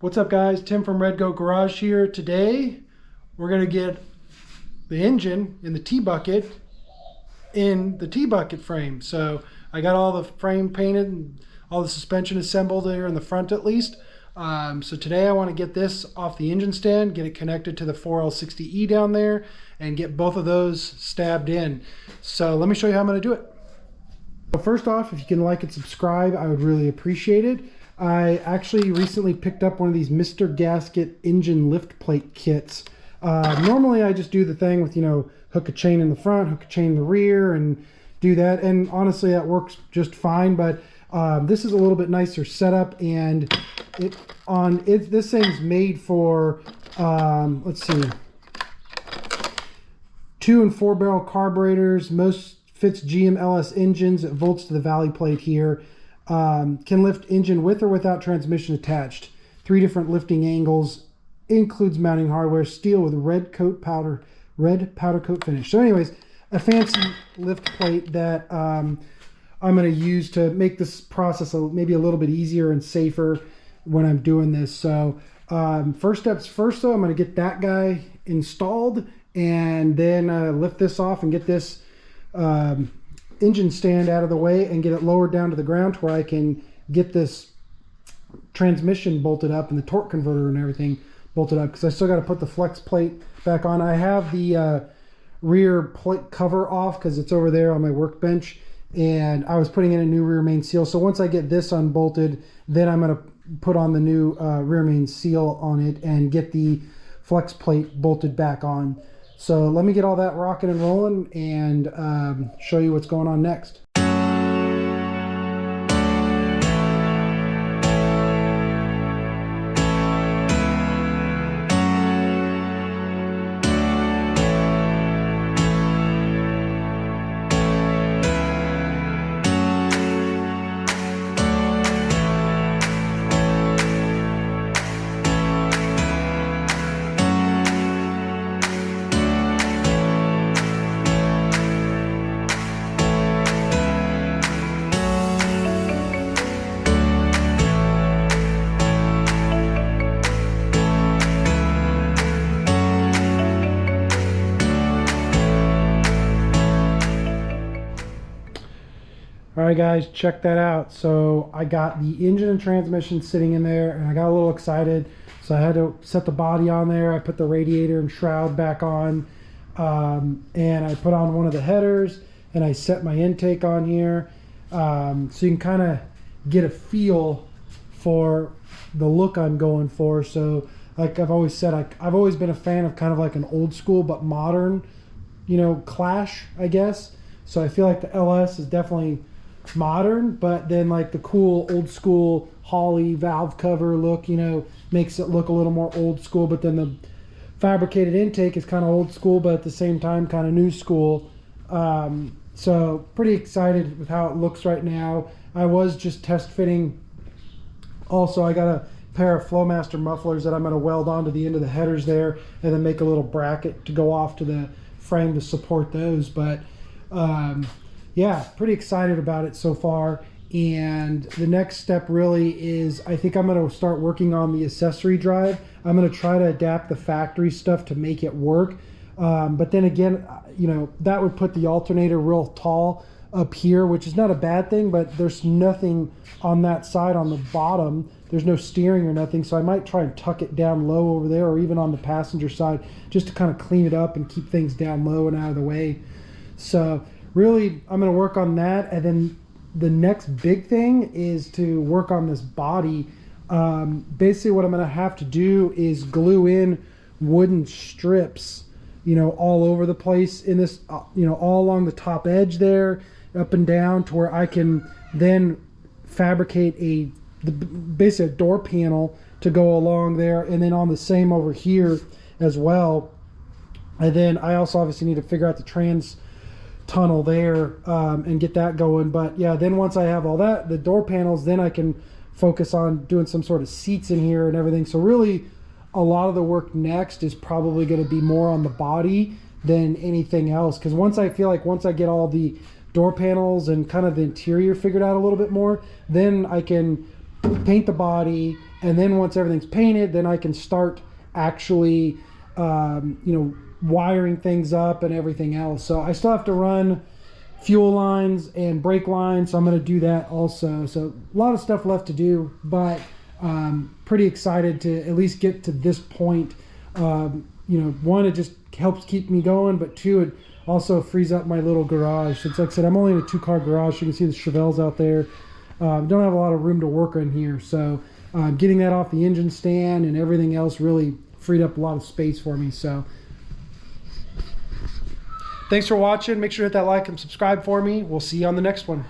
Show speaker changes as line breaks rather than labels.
What's up guys, Tim from Red Goat Garage here. Today we're going to get the engine in the T-bucket in the T-bucket frame. So I got all the frame painted and all the suspension assembled there in the front at least. So today I want to get this off the engine stand, get it connected to the 4L60E down there, and get both of those stabbed in. So let me show you how I'm going to do it. So first off, if you can like and subscribe, I would really appreciate it. I actually recently picked up one of these Mr. Gasket engine lift plate kits. Normally I just do the thing with, hook a chain in the front, hook a chain in the rear, and do that. And honestly, that works just fine. But this is a little bit nicer setup, and this thing's made for, let's see, 2 and 4 barrel carburetors. Most fits GM LS engines. It bolts to the valley plate here. Can lift engine with or without transmission attached. 3 different lifting angles. Includes mounting hardware. Steel with red powder coat finish. So anyways, a fancy lift plate that I'm going to use to make this process maybe a little bit easier and safer when I'm doing this. So first steps first though, I'm going to get that guy installed and then lift this off and get this engine stand out of the way and get it lowered down to the ground to where I can get this transmission bolted up and the torque converter and everything bolted up, because I still got to put the flex plate back on. I have the rear plate cover off because it's over there on my workbench, and I was putting in a new rear main seal. So once I get this unbolted, then I'm going to put on the new rear main seal on it and get the flex plate bolted back on. So let me get all that rocking and rolling and show you what's going on next. Alright guys, check that out. So I got the engine and transmission sitting in there, and I got a little excited, so I had to set the body on there. I put the radiator and shroud back on, and I put on one of the headers, and I set my intake on here, so you can kind of get a feel for the look I'm going for. So like I've always said, I've always been a fan of kind of like an old school but modern, clash, I guess. So I feel like the LS is definitely modern, but then like the cool old school Holley valve cover look, makes it look a little more old school. But then the fabricated intake is kind of old school, but at the same time kind of new school. So pretty excited with how it looks right now. I was just test fitting. Also, I got a pair of Flowmaster mufflers that I'm going to weld onto the end of the headers there, and then make a little bracket to go off to the frame to support those. But yeah, pretty excited about it so far. And the next step really is, I think I'm going to start working on the accessory drive. I'm going to try to adapt the factory stuff to make it work. But then again, that would put the alternator real tall up here, which is not a bad thing, but there's nothing on that side on the bottom. There's no steering or nothing. So I might try and tuck it down low over there, or even on the passenger side, just to kind of clean it up and keep things down low and out of the way. So really, I'm going to work on that. And then the next big thing is to work on this body. Basically what I'm going to have to do is glue in wooden strips, all over the place in this, all along the top edge there, up and down, to where I can then fabricate basically a door panel to go along there, and then on the same over here as well. And then I also obviously need to figure out the trans tunnel there and get that going. But yeah, then once I have all that, the door panels, then I can focus on doing some sort of seats in here and everything. So really a lot of the work next is probably going to be more on the body than anything else, because once I get all the door panels and kind of the interior figured out a little bit more, then I can paint the body And then once everything's painted, then I can start actually, you know, wiring things up and everything else. So I still have to run fuel lines and brake lines, so I'm going to do that also. So a lot of stuff left to do, but pretty excited to at least get to this point. You know, one, it just helps keep me going, but two, it also frees up my little garage. Since, like I said, I'm only in a 2-car garage. You can see the Chevelles out there. Don't have a lot of room to work in here, so getting that off the engine stand and everything else really freed up a lot of space for me. So thanks for watching. Make sure to hit that like and subscribe for me. We'll see you on the next one.